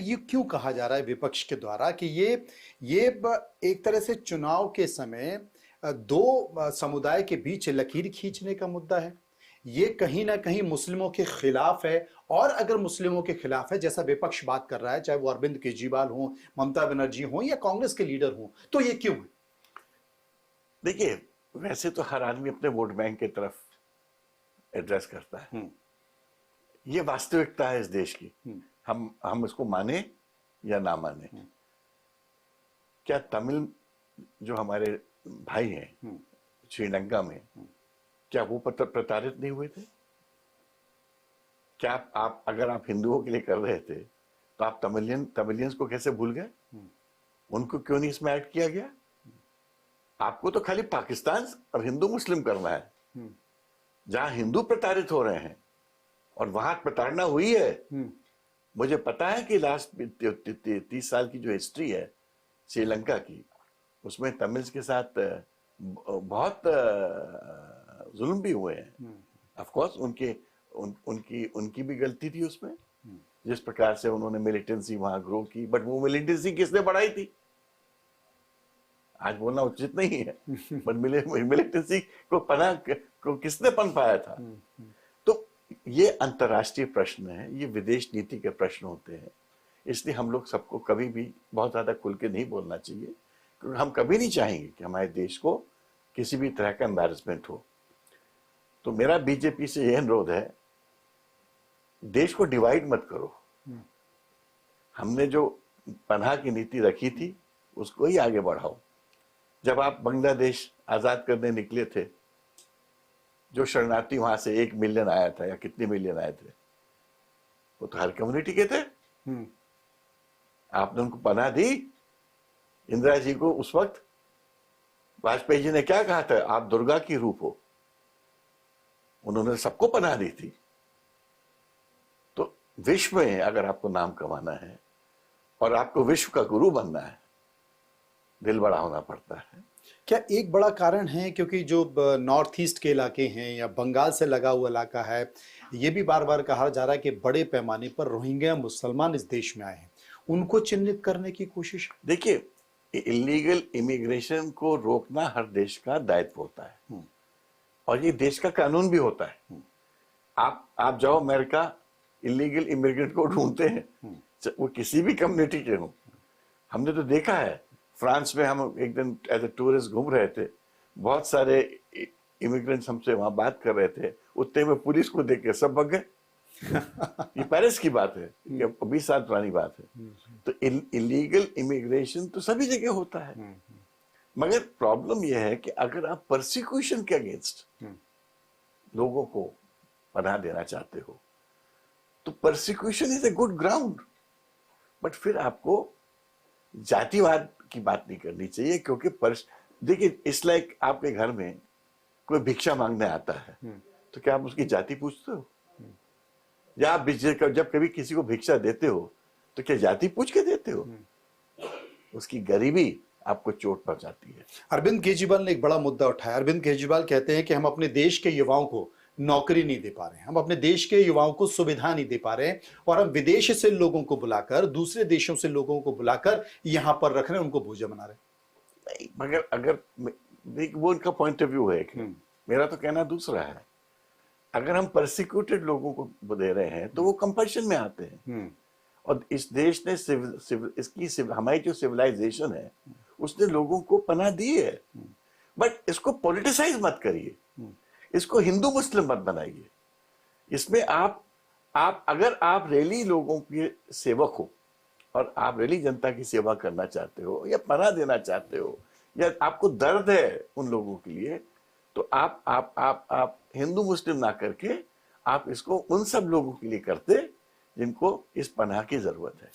ये क्यों कहा जा रहा है विपक्ष के द्वारा कि एक तरह से चुनाव के समय दो समुदाय के बीच लकीर खींचने का मुद्दा है। ये कहीं ना कहीं मुस्लिमों के खिलाफ है। और अगर मुस्लिमों के खिलाफ है, जैसा विपक्ष बात कर रहा है, चाहे वो अरविंद केजरीवाल हो, ममता बनर्जी हो या कांग्रेस के लीडर हो, तो ये क्यों है? देखिए, वैसे तो हर आदमी अपने वोट बैंक की तरफ एड्रेस करता है। ये वास्तविकता है इस देश की। हम इसको माने या ना माने। क्या तमिल जो हमारे भाई हैं श्रीलंका में, क्या वो प्रताड़ित नहीं हुए थे? क्या आप अगर आप हिंदुओं के लिए कर रहे थे तो आप तमिलियंस को कैसे भूल गए? उनको क्यों नहीं इसमें ऐड किया गया? आपको तो खाली पाकिस्तान और हिंदू मुस्लिम करना है। जहां हिंदू प्रताड़ित हो रहे हैं और वहां प्रताड़ना हुई है। मुझे पता है कि लास्ट 30 साल की जो हिस्ट्री है श्रीलंका की, उसमें तमिल्स के साथ बहुत जुल्म भी हुए हैं। ऑफ कोर्स उनकी भी गलती थी उसमें, जिस प्रकार से उन्होंने मिलिटेंसी वहां ग्रो की। बट वो मिलिटेंसी किसने बढ़ाई थी? आज बोलना उचित नहीं है, बट मिलिटेंसी को किसने पनपाया था? तो ये अंतर्राष्ट्रीय प्रश्न है, ये विदेश नीति के प्रश्न होते हैं। इसलिए हम लोग सबको कभी भी बहुत ज्यादा खुल के नहीं बोलना चाहिए, क्योंकि हम कभी नहीं चाहेंगे कि हमारे देश को किसी भी तरह का एम्बैरेसमेंट हो। तो मेरा बीजेपी से यह अनुरोध है, देश को डिवाइड मत करो। हमने जो पनाह की नीति रखी थी उसको ही आगे बढ़ाओ। जब आप बांग्लादेश आजाद करने निकले थे, जो शरणार्थी वहां से 1 मिलियन आया था या कितने मिलियन आए थे, वो तो हर कम्युनिटी के थे। आपने उनको पनाह दी। इंदिरा जी को उस वक्त वाजपेयी जी ने क्या कहा था? आप दुर्गा की रूप हो। उन्होंने सबको पनाह दी थी। तो विश्व में अगर आपको नाम कमाना है और आपको विश्व का गुरु बनना है, दिल बड़ा होना पड़ता है। क्या एक बड़ा कारण है क्योंकि जो नॉर्थ ईस्ट के इलाके हैं या बंगाल से लगा हुआ इलाका है, ये भी बार बार कहा जा रहा है कि बड़े पैमाने पर रोहिंग्या मुसलमान इस देश में आए हैं, उनको चिन्हित करने की कोशिश? देखिए, इलीगल इमिग्रेशन को रोकना हर देश का दायित्व होता है और ये देश का कानून भी होता है। आप जाओ अमेरिका, इलीगल इमिग्रेंट को ढूंढते हैं, वो किसी भी कम्युनिटी के हों। हमने तो देखा है, फ्रांस में हम एक दिन एज ए टूरिस्ट घूम रहे थे, बहुत सारे इमिग्रेंट्स हमसे वहां बात कर रहे थे, उतने में पुलिस को देख के सब भाग गए। ये पेरिस की बात है, 20 साल पुरानी बात है। तो इलीगल इमिग्रेशन तो सभी जगह होता है, मगर प्रॉब्लम यह है कि अगर आप परसिक्यूशन के अगेंस्ट लोगों को पनाह देना चाहते हो तो persecution is a good ground. But फिर आपको जातिवाद की बात नहीं करनी चाहिए, क्योंकि देखिए, इस लाइक आपके घर में कोई भिक्षा मांगने आता है तो क्या आप उसकी जाति पूछते हो? या आप जब कभी किसी को भिक्षा देते हो तो क्या जाति पूछ के देते हो? उसकी गरीबी आपको चोट पहुंचाती है। अरविंद केजरीवाल ने एक बड़ा मुद्दा उठाया। अरविंद केजरीवाल कहते हैं कि हम अपने देश के युवाओं को नौकरी नहीं दे पा रहे हैं, हम अपने देश के युवाओं को सुविधा नहीं दे पा रहे हैं, और हम विदेश से लोगों को बुलाकर, दूसरे देशों से लोगों को बुलाकर यहां पर रख रहे हैं, उनको भोजन बना रहे हैं। मगर अगर वो उनका पॉइंट ऑफ व्यू है, मेरा तो कहना दूसरा है। अगर हम परसिक्यूटेड लोगों को दे रहे हैं तो वो कंपल्शन में आते हैं। और इस देश ने हमारी जो सिविलाइजेशन है उसने लोगों को पनाह दी है। बट इसको पॉलिटिसाइज मत करिए, इसको हिंदू मुस्लिम मत बनाइए। इसमें अगर आप रियली लोगों के सेवक हो और आप रियली जनता की सेवा करना चाहते हो या पनाह देना चाहते हो या आपको दर्द है उन लोगों के लिए, तो आप हिंदू मुस्लिम ना करके आप इसको उन सब लोगों के लिए करते जिनको इस पनाह की जरूरत है।